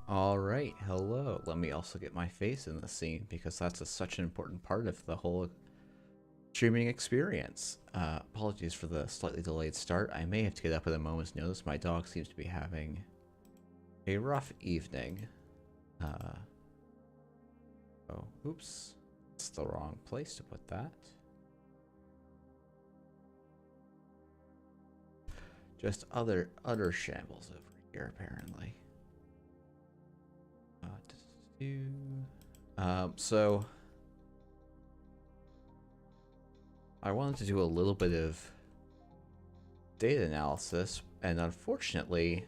Alright, hello. Let me also get my face in the scene because that's such an important part of the whole streaming experience. Apologies for the slightly delayed start. I may have to get up at a moment's notice. My dog seems to be having a rough evening. Oh, oops. It's the wrong place to put that. Just utter shambles over here, apparently. So I wanted to do a little bit of data analysis, and unfortunately,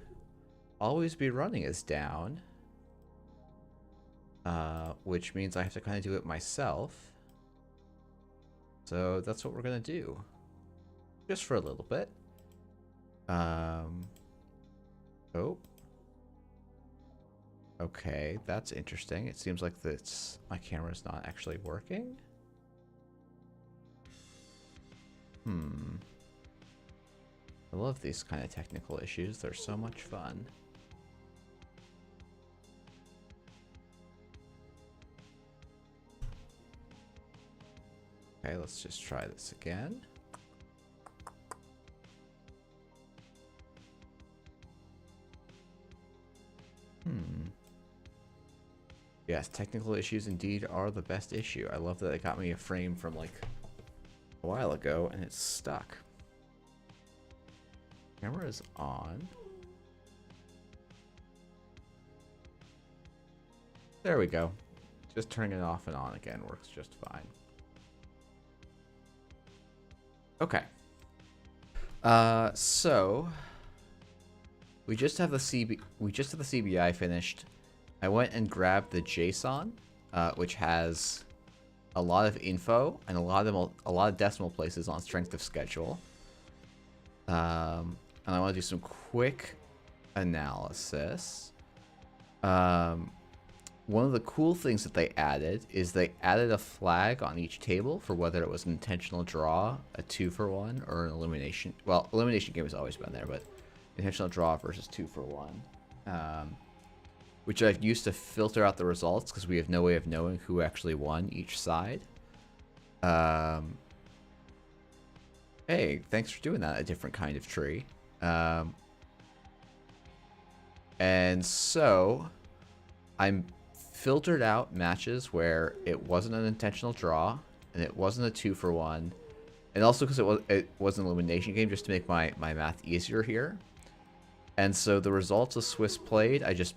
always be running is down, which means I have to kind of do it myself. So that's what we're gonna do, just for a little bit. Oh. Okay, that's interesting. It seems like my camera's not actually working. I love these kind of technical issues. They're so much fun. Okay, let's just try this again. Yes, technical issues indeed are the best issue. I love that it got me a frame from like a while ago and it's stuck. Camera is on. There we go. Just turning it off and on again works just fine. Okay. So we just have the CBI finished. I went and grabbed the JSON, which has a lot of info and a lot of decimal places on strength of schedule. And I want to do some quick analysis. One of the cool things that they added is they added a flag on each table for whether it was an intentional draw, a 2-for-1, or an elimination. Well, elimination game has always been there, but intentional draw versus 2-for-1. Which I've used to filter out the results because we have no way of knowing who actually won each side. Hey, thanks for doing that, a different kind of tree. And so I'm filtered out matches where it wasn't an intentional draw and it wasn't a 2-for-1, and also because it was an elimination game, just to make my math easier here. And so the results of Swiss played, I just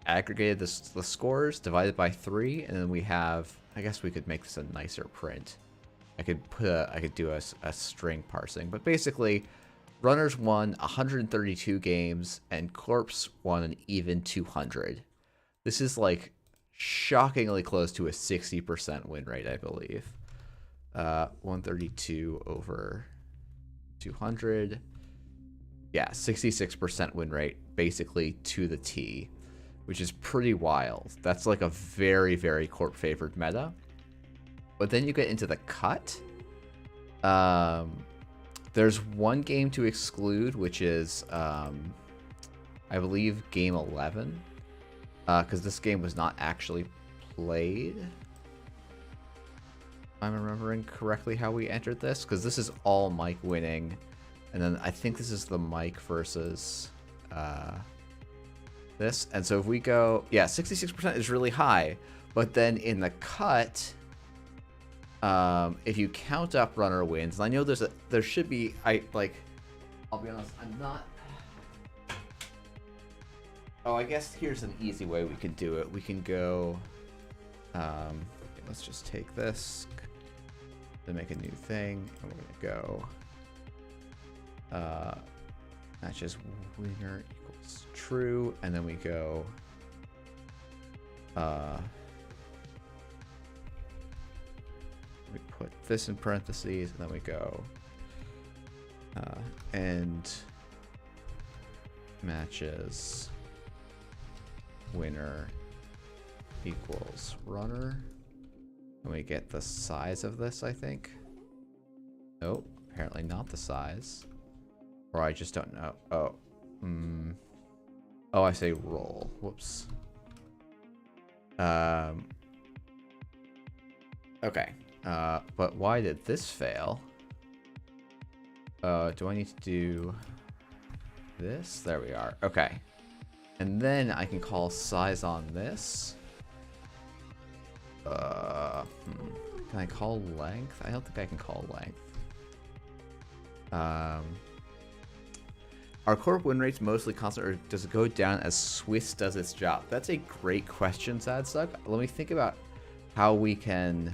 aggregated the scores, divided by 3, and then we have, I guess we could make this a nicer print. I could do a string parsing, but basically runners won 132 games and corpse won an even 200. This is like shockingly close to a 60% win rate, I believe. 132 over 200. Yeah, 66% win rate, basically to the T, which is pretty wild. That's like a very, very corp favored meta. But then you get into the cut. There's one game to exclude, which is, I believe, game 11. Because this game was not actually played. If I'm remembering correctly how we entered this, because this is all Mike winning. And then I think this is the Mike versus this. And so if we go, yeah, 66% is really high. But then in the cut, if you count up runner wins, and I know there should be, I'll be honest, I'm not. Oh, I guess here's an easy way we can do it. We can go, let's just take this to make a new thing, and we're gonna go, matches winner equals true, and then we go, we put this in parentheses, and then we go, and matches winner equals runner, and we get the size of this, I think. Nope, apparently not the size, or I just don't know. Oh, I say roll. Whoops. Okay. But why did this fail? Do I need to do this? There we are. Okay. And then I can call size on this. Can I call length? I don't think I can call length. Are corp win rates mostly constant, or does it go down as Swiss does its job? That's a great question, Sadsuck. Let me think about how we can...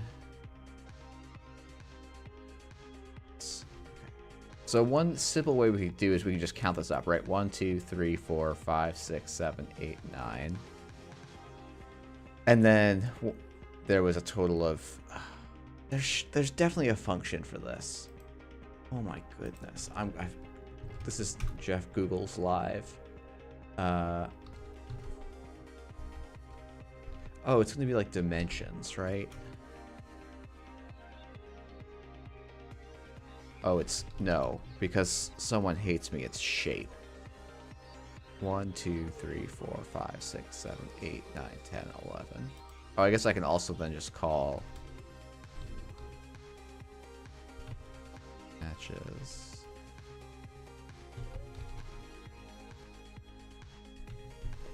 So one simple way we could do is we can just count this up, right? 1, 2, 3, 4, 5, 6, 7, 8, 9. And then there was a total of... There's definitely a function for this. Oh my goodness. This is Jeff Google's live. Oh, it's going to be like dimensions, right? Oh, it's... No, because someone hates me, it's shape. 1, 2, 3, 4, 5, 6, 7, 8, 9, 10, 11. Oh, I guess I can also then just call... matches.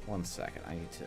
One second, I need to...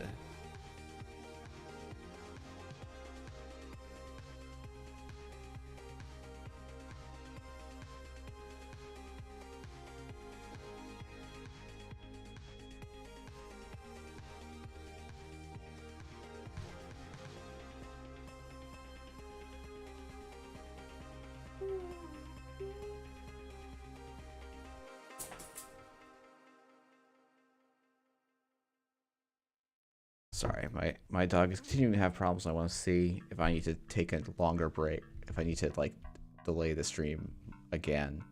Sorry, my dog is continuing to have problems. I want to see if I need to take a longer break, if I need to like delay the stream again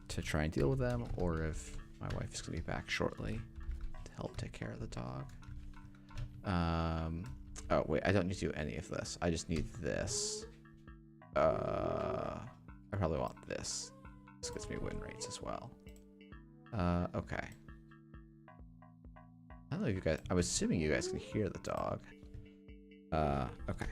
to try and deal with them, or if my wife is going to be back shortly to help take care of the dog. Oh wait, I don't need to do any of this. I just need this. I probably want this. This gets me win rates as well. Okay. I don't know if you guys... I'm assuming you guys can hear the dog. Okay.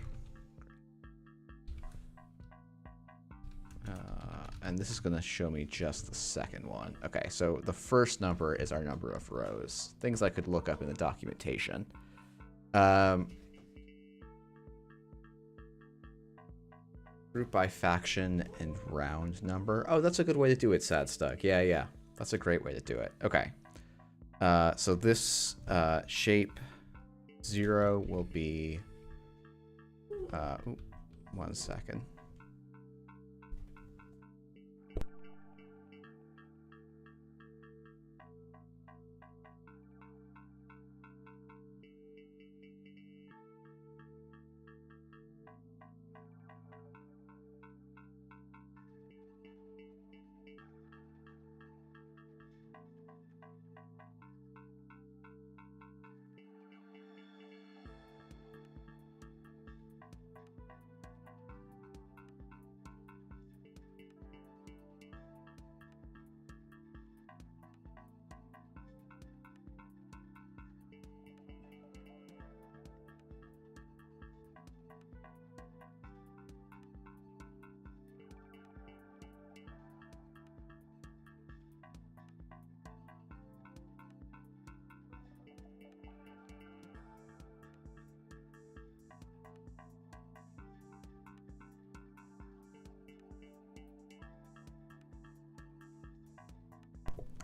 And this is going to show me just the second one. Okay, so the first number is our number of rows. Things I could look up in the documentation. Group by faction and round number. Oh, that's a good way to do it, Sadstuck. Yeah. That's a great way to do it. Okay. So this shape 0 will be... one second.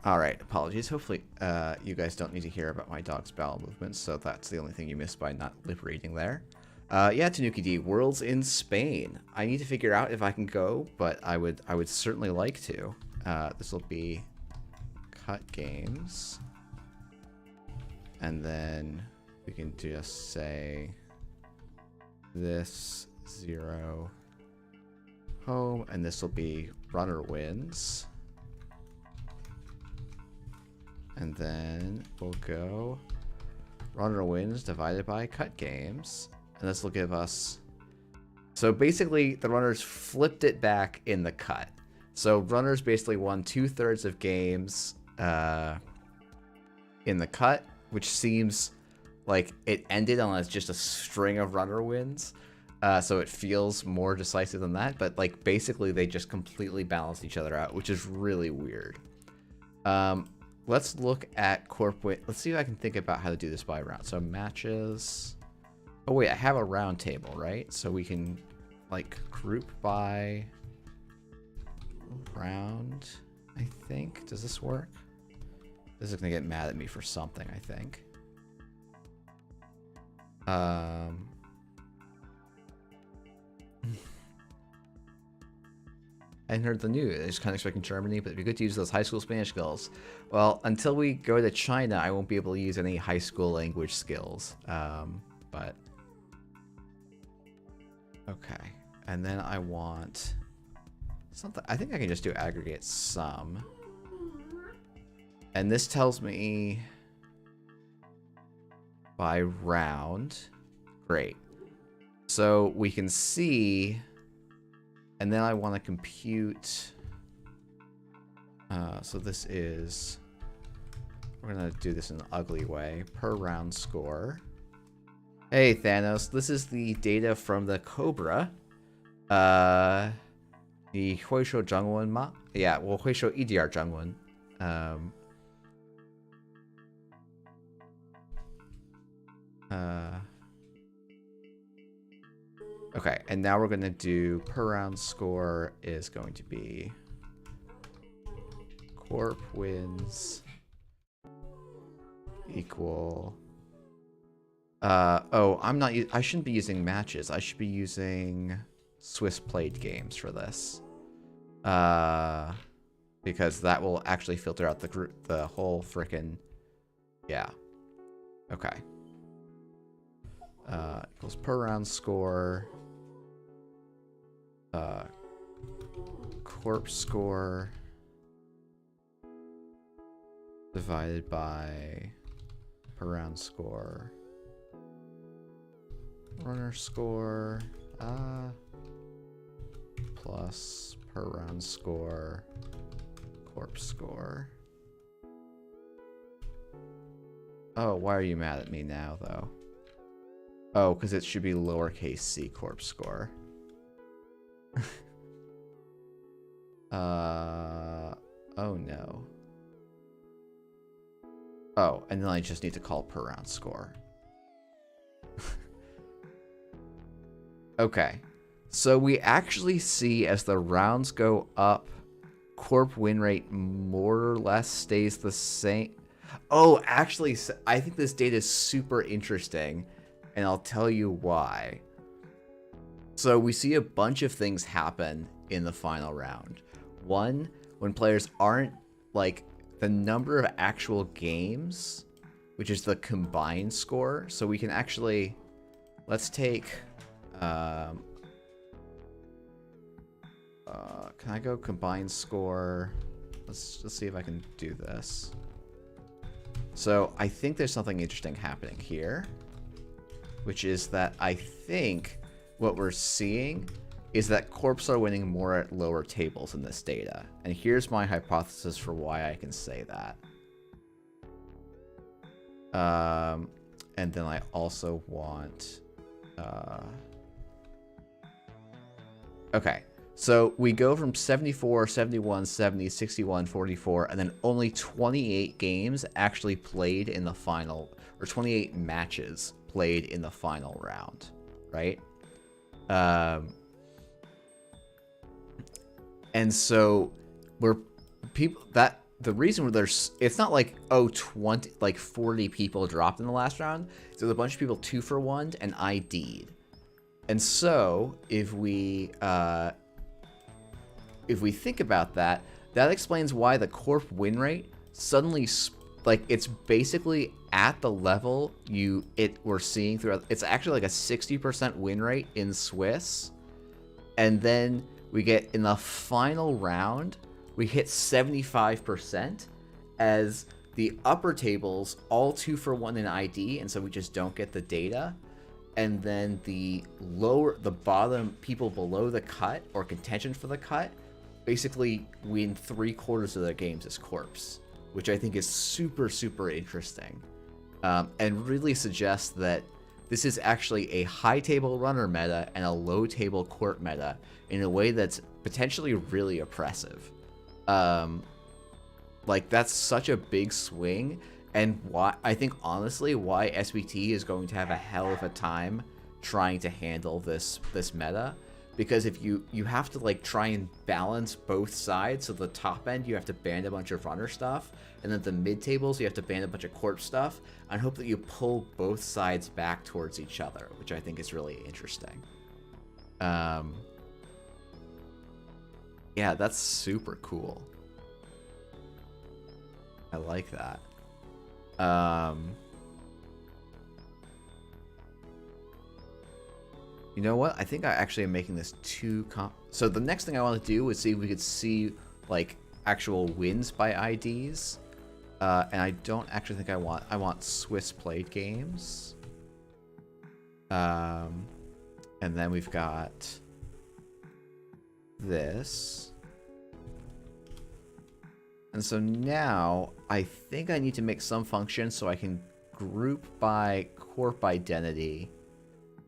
Alright, apologies. Hopefully you guys don't need to hear about my dog's bowel movements, so that's the only thing you missed by not lip reading there. Yeah, Tanuki D, Worlds in Spain. I need to figure out if I can go, but I would certainly like to. This will be cut games. And then we can just say this 0 home, and this will be runner wins. And then we'll go runner wins divided by cut games. And this will give us... So basically, the runners flipped it back in the cut. So runners basically won 2/3 of games in the cut, which seems like it ended on just a string of runner wins. So it feels more decisive than that, but like basically they just completely balanced each other out, which is really weird. Let's look at corp win. Let's see if I can think about how to do this by round. So matches. Oh wait, I have a round table, right? So we can like group by round, I think. Does this work? This is gonna get mad at me for something, I think. I hadn't heard the news. I just kind of expecting Germany, but it'd be good to use those high school Spanish skills. Well, until we go to China, I won't be able to use any high school language skills. But okay, and then I want something. I think I can just do aggregate sum, and this tells me by round. Great. So we can see. And then I want to compute, so this is, we're going to do this in an ugly way, per round score. Hey, Thanos, this is the data from the Cobra. 你会说中文吗? Yeah, 我会说一点中文. Okay, and now we're going to do per round score is going to be corp wins equal. Oh, I shouldn't be using matches. I should be using Swiss played games for this. Because that will actually filter out the whole frickin'. Yeah. Okay. Equals per round score. Corp score divided by per round score. Runner score plus per round score. Corp score. Oh, why are you mad at me now, though? Oh, because it should be lowercase c corp score. Oh no. Oh, and then I just need to call per round score. Okay. So we actually see as the rounds go up, corp win rate more or less stays the same. Oh, actually, I think this data is super interesting, and I'll tell you why. So we see a bunch of things happen in the final round. One, when players aren't, like, the number of actual games, which is the combined score. So we can actually, let's take, can I go combined score? Let's see if I can do this. So I think there's something interesting happening here, which is that I think what we're seeing is that corps are winning more at lower tables in this data. And here's my hypothesis for why I can say that. And then I also want... okay, so we go from 74, 71, 70, 61, 44, and then only 28 games actually played in the final, or 28 matches played in the final round, right? And so we're people that the reason where there's, it's not like, oh, 20, like 40 people dropped in the last round. So there's a bunch of people 2-for-1'd and ID'd. And so if we think about that, that explains why the corp win rate suddenly, like, it's basically at the level we're seeing throughout. It's actually like a 60% win rate in Swiss, and then we get in the final round we hit 75% as the upper tables all 2-for-1 in ID, and so we just don't get the data. And then the bottom people below the cut or contention for the cut basically win 3/4 of their games as corpse, which I think is super, super interesting. and really suggests that this is actually a high table runner meta and a low table corp meta in a way that's potentially really oppressive. Like, that's such a big swing, and why I think honestly why SBT is going to have a hell of a time trying to handle this meta, because if you have to like try and balance both sides. So the top end you have to ban a bunch of runner stuff, and then the mid tables you have to ban a bunch of corp stuff, and hope that you pull both sides back towards each other, which I think is really interesting. Yeah, that's super cool. I like that. You know what? I think I actually am making this too so the next thing I want to do is see if we could see like actual wins by IDs. And I don't actually think I want Swiss played games. And then we've got this. And so now I think I need to make some function so I can group by corp identity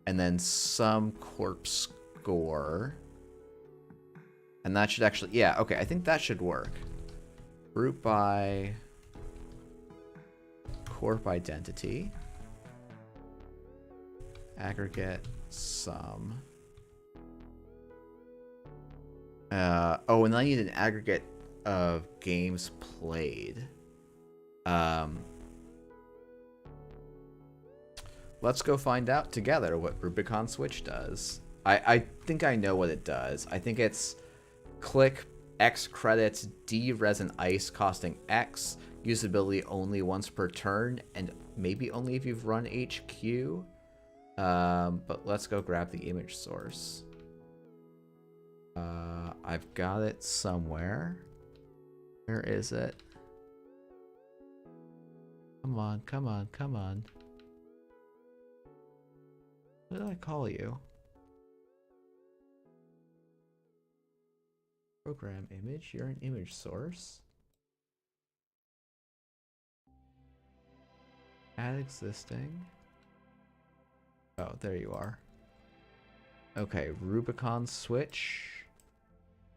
and then some corp score. And that should actually, yeah, okay, I think that should work. Group by corp identity. Aggregate sum. Oh, and I need an aggregate of games played. Let's go find out together what Rubicon Switch does. I think I know what it does. I think it's click X credits, D resin ice costing X, usability only once per turn, and maybe only if you've run HQ. But let's go grab the image source. I've got it somewhere. Where is it? Come on, come on, come on. What did I call you? Program image? You're an image source? Add existing. Oh, there you are. Okay, Rubicon Switch.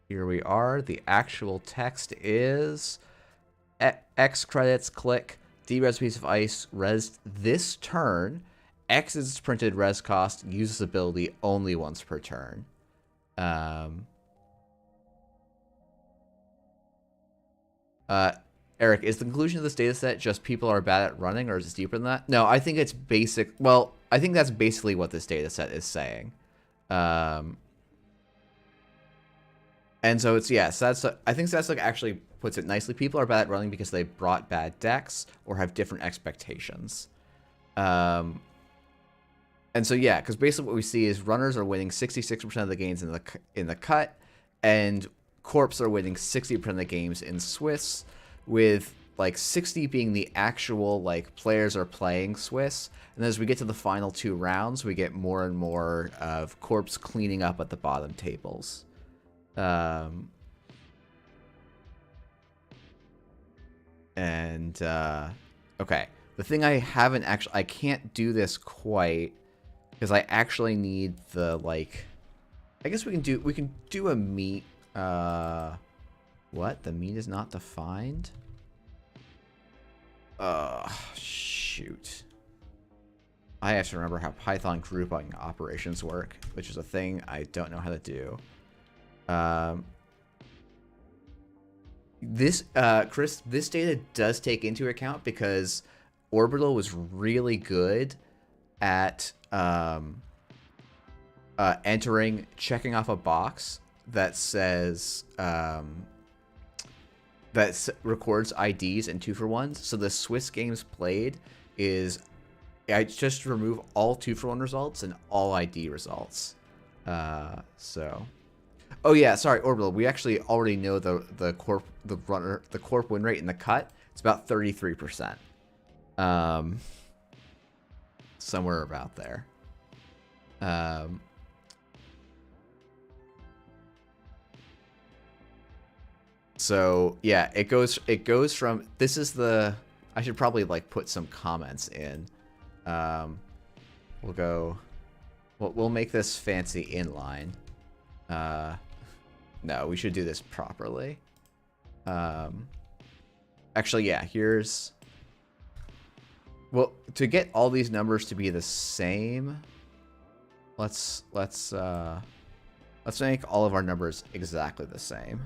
Here we are. The actual text is X credits, click, D res piece of ice, res this turn. X is its printed res cost, uses ability only once per turn. Eric, is the conclusion of this data set just people are bad at running, or is it deeper than that? No, I think it's basic. Well, I think that's basically what this data set is saying. And so it's, yeah, so that's, I think that's like actually puts it nicely. People are bad at running because they brought bad decks or have different expectations. And so, yeah, because basically what we see is runners are winning 66% of the games in the cut, and corps are winning 60% of the games in Swiss, with like 60 being the actual like players are playing Swiss. And as we get to the final 2 rounds, we get more and more of corps cleaning up at the bottom tables. Okay, the thing I haven't actually, I can't do this quite because I actually need the like, I guess we can do a meet. What? The meet is not defined? Shoot. I have to remember how Python grouping operations work, which is a thing I don't know how to do. Chris, this data does take into account because Orbital was really good at checking off a box that says records IDs and 2-for-1s. So the Swiss games played is I just remove all 2-for-1 results and all ID results. Oh yeah, sorry, Orbital. We actually already know the corp win rate in the cut. It's about 33%. Somewhere about there. So yeah, it goes from, this is the, I should probably like put some comments in. We'll go. We'll make this fancy inline. No, we should do this properly. Actually, yeah. Here's. Well, to get all these numbers to be the same, let's make all of our numbers exactly the same.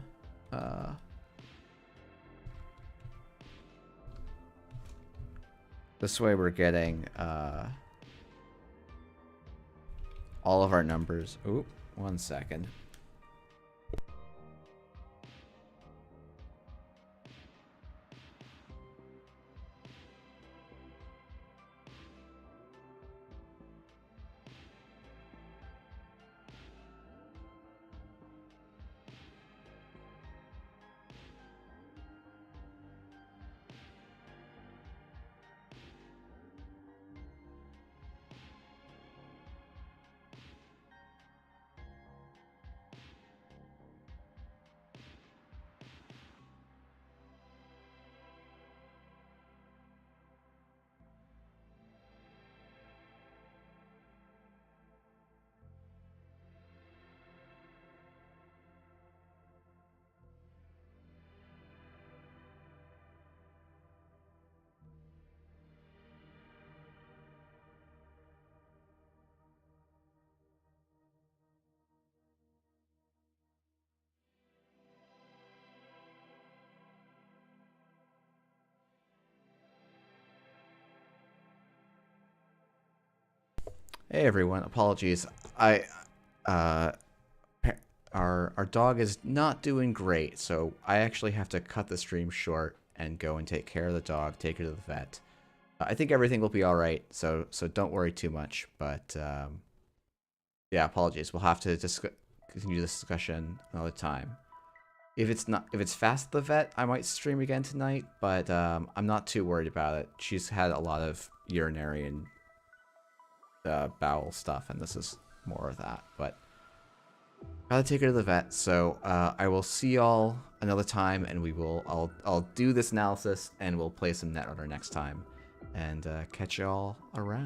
This way we're getting all of our numbers. Oop, 1 second. Hey everyone, apologies. Our dog is not doing great, so I actually have to cut the stream short and go and take care of the dog, take her to the vet. I think everything will be all right, so don't worry too much. But yeah, apologies. We'll have to continue this discussion another time. If it's fast at the vet, I might stream again tonight, but I'm not too worried about it. She's had a lot of urinary and bowel stuff, and this is more of that. But gotta take her to the vet, so I will see y'all another time, and I'll do this analysis, and we'll play some Netrunner next time, and catch y'all around.